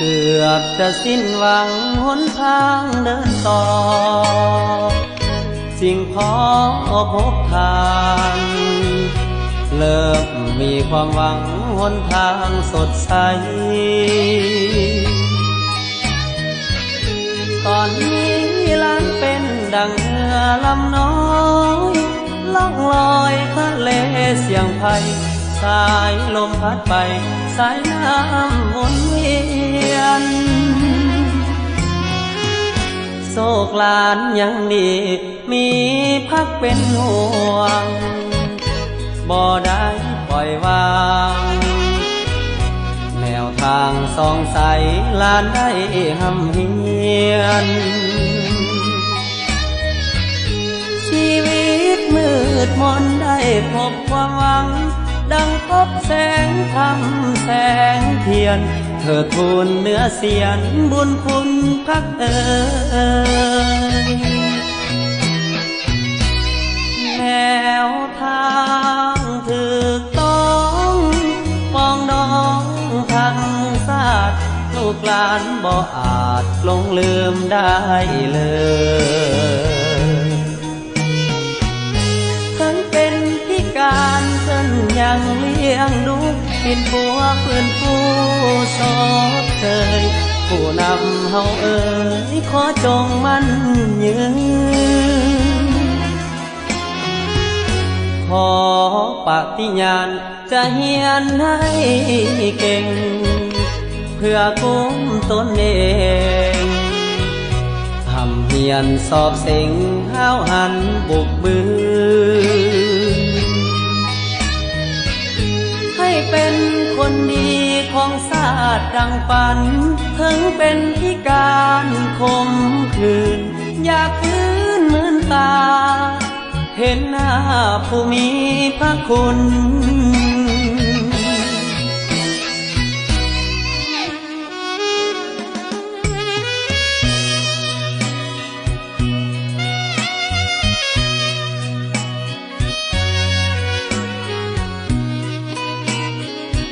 เกือบจะสิ้นหวังหนทางเดินต่อจึงพอพบทางเริ่มมีความหวังหนทางสดใสตอนนี้ล้านเป็นดังเรือลำน้อยล่องลอยทะเลเสียงไพสายลมพัดไปสายน้ำวนเวียนโศกลานยังดีมีพักเป็นห่วงบ่ได้ปล่อยวางแนวทางสองใสลานได้หำเฮียนชีวิตมืดมนได้พบความหวังดังพบแสงธรรมแสงเทียนเถิดทูลเนื้อเสียนบุญคุณพักเอ่ยแนวทางถูกต้องปองดองทางศาสตร์ลูกหลานบ่อาจลงลืมได้เลยทั้งเป็นพิการเพิ่นยังเลี้ยงดูเป็นผัวเพื่อนผู้ชอบเคยผู้นำเฮาเอ่ยขอจงมั่นยืนขอปฏิญาณจะเฮียนให้เก่งเพื่อกุ้มตนเองทำเฮียนสอบเส็งห้าวหันบุกบือให้เป็นคนดีของชาติดังฝันถึงเป็นพิการคมคืนอยากคืนเหมือนตาเห็นหน้าผู้มีพระคุณ